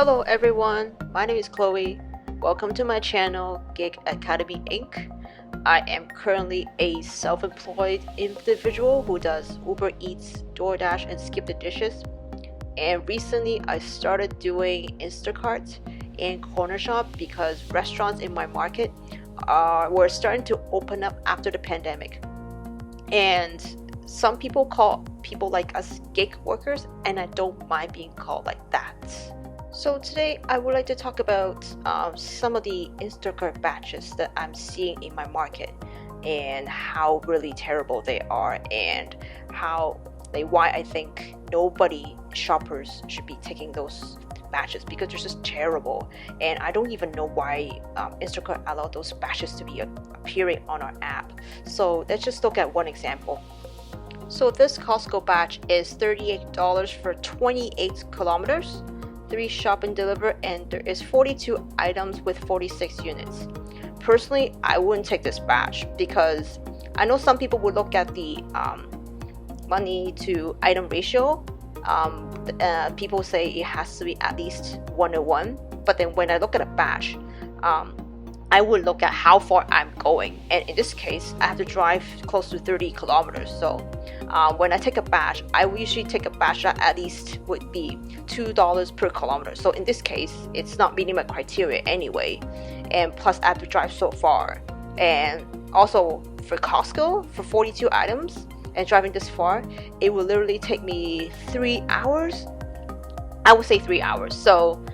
Hello everyone, my name is Chloe. Welcome to my channel, Gig Academy Inc. I am currently a self-employed individual who does Uber Eats, DoorDash, and SkipTheDishes. And recently I started doing Instacart and Cornershop because restaurants in my market were starting to open up after the pandemic. And some people call people like us gig workers, and I don't mind being called like that. So today I would like to talk about some of the Instacart batches that I'm seeing in my market and how really terrible they are, and why I think shoppers should be taking those batches because they're just terrible. And I don't even know why Instacart allowed those batches to be appearing on our app. So let's just look at one example. So this Costco batch is $38 for 28 kilometers. 3 shop and deliver, and there is 42 items with 46 units. Personally, I wouldn't take this batch because I know some people would look at the money to item ratio. People say it has to be at least 1:1, but then when I look at a batch, I would look at how far I'm going, and in this case I have to drive close to 30 kilometers. So when I take a batch, I will usually take a batch that at least would be $2 per kilometer. So in this case, it's not meeting my criteria anyway, and plus I have to drive so far. And also for Costco, for 42 items and driving this far, it will literally take me 3 hours. I would say 3 hours. So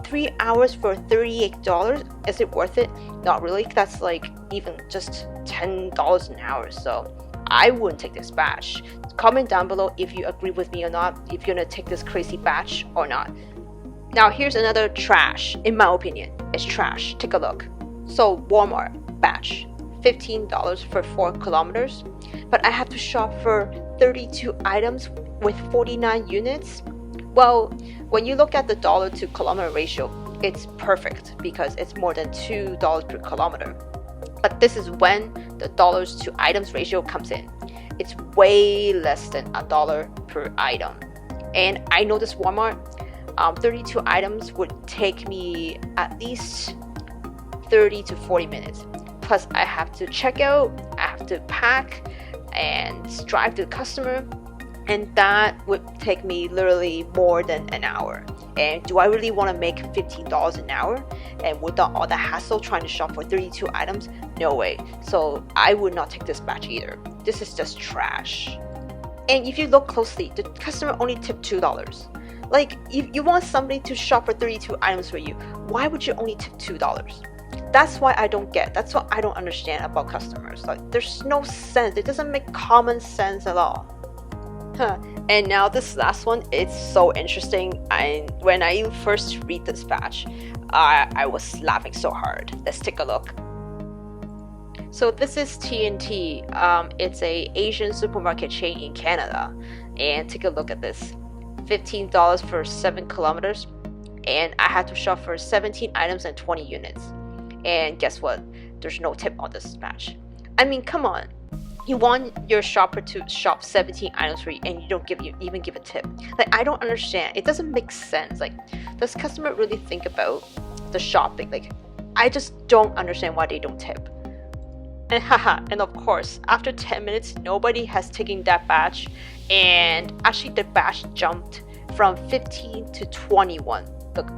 3 hours for $38, is it worth it? Not really. That's like even just $10 an hour. So I wouldn't take this batch. Comment down below if you agree with me or not, if you're gonna take this crazy batch or not. Now here's another trash, in my opinion. It's trash. Take a look. So Walmart batch, $15 for 4 kilometers, but I have to shop for 32 items with 49 units. Well, when you look at the dollar to kilometer ratio, it's perfect because it's more than $2 per kilometer. But this is when the dollars to items ratio comes in. It's way less than $1 per item. And I know this Walmart, 32 items would take me at least 30 to 40 minutes. Plus I have to check out, I have to pack and drive to the customer, and that would take me literally more than an hour. And do I really want to make $15 an hour and without all the hassle trying to shop for 32 items? No way. So I would not take this batch either. This is just trash. And if you look closely, the customer only tipped $2. Like, if you want somebody to shop for 32 items for you, why would you only tip $2? That's why I don't get. That's what I don't understand about customers. Like, there's no sense. It doesn't make common sense at all. And now this last one, it's so interesting. When I first read this batch, I was laughing so hard. Let's take a look. So this is T&T. It's a Asian supermarket chain in Canada, and take a look at this. $15 for 7 kilometers, and I had to shop for 17 items and 20 units. And guess what? There's no tip on this batch. I mean, come on. You want your shopper to shop 17 items for you and you don't even give a tip. Like, I don't understand. It doesn't make sense. Like, does customer really think about the shopping? Like, I just don't understand why they don't tip. And and of course, after 10 minutes, nobody has taken that batch, and actually the batch jumped from 15 to 21. Look,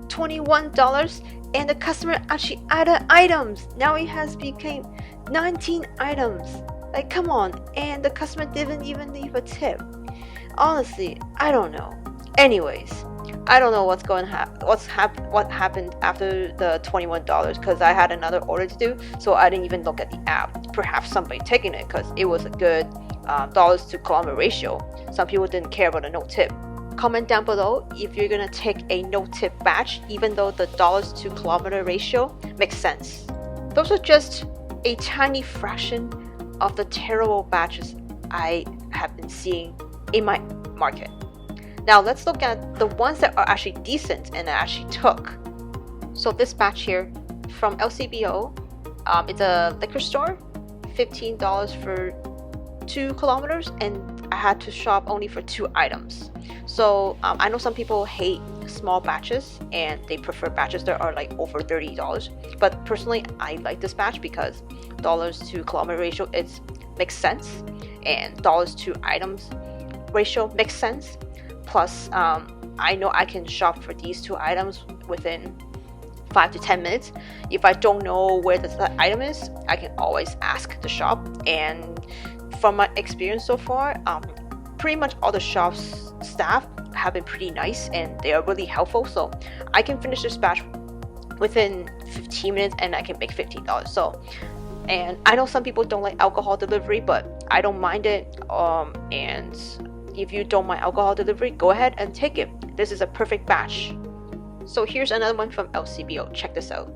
$21, and the customer actually added items. Now it has become 19 items. Like, come on. And the customer didn't even leave a tip. Honestly, I don't know. Anyways, I don't know what happened after the $21 because I had another order to do, so I didn't even look at the app. Perhaps somebody taking it because it was a good dollars to kilometer ratio. Some people didn't care about a no tip. Comment down below if you're gonna take a no tip batch even though the dollars to kilometer ratio makes sense. Those are just a tiny fraction of the terrible batches I have been seeing in my market. Now let's look at the ones that are actually decent and I actually took. So this batch here from LCBO, it's a liquor store, $15 for 2 kilometers and I had to shop only for 2 items. So I know some people hate small batches and they prefer batches that are like over $30. But personally, I like this batch because dollars to kilometer ratio makes sense, and dollars to items ratio makes sense. Plus, I know I can shop for these 2 items within 5 to 10 minutes. If I don't know where the item is, I can always ask the shop. And from my experience so far, pretty much all the shop's staff have been pretty nice and they are really helpful. So I can finish this batch within 15 minutes and I can make $15. So, and I know some people don't like alcohol delivery, but I don't mind it. And if you don't mind alcohol delivery, go ahead and take it. This is a perfect batch. So here's another one from LCBO. Check this out.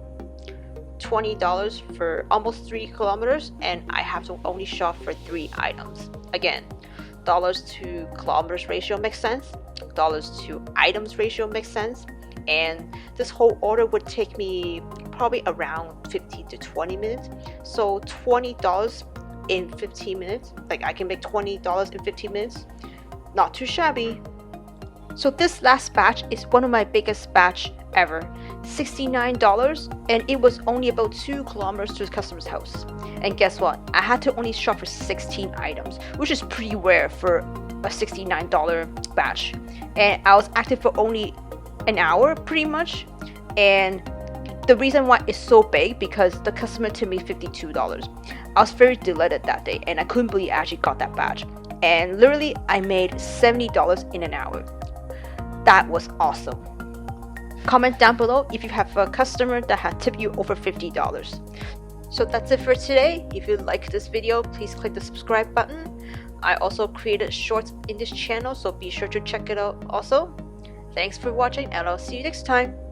$20 for almost 3 kilometers, and I have to only shop for 3 items. Again, dollars to kilometers ratio makes sense. Dollars to items ratio makes sense. And this whole order would take me probably around 15 to 20 minutes. So $20 in 15 minutes. Like I can make $20 in 15 minutes. Not too shabby. So this last batch is one of my biggest batch ever. $69, and it was only about 2 kilometers to the customer's house. And guess what? I had to only shop for 16 items, which is pretty rare for a $69 batch. And I was active for only an hour pretty much. And the reason why it's so big because the customer tipped me $52. I was very delighted that day and I couldn't believe I actually got that batch. And literally I made $70 in an hour. That was awesome. Comment down below if you have a customer that had tipped you over $50. So that's it for today. If you like this video, please click the subscribe button. I also created shorts in this channel, so be sure to check it out also. Thanks for watching and I'll see you next time.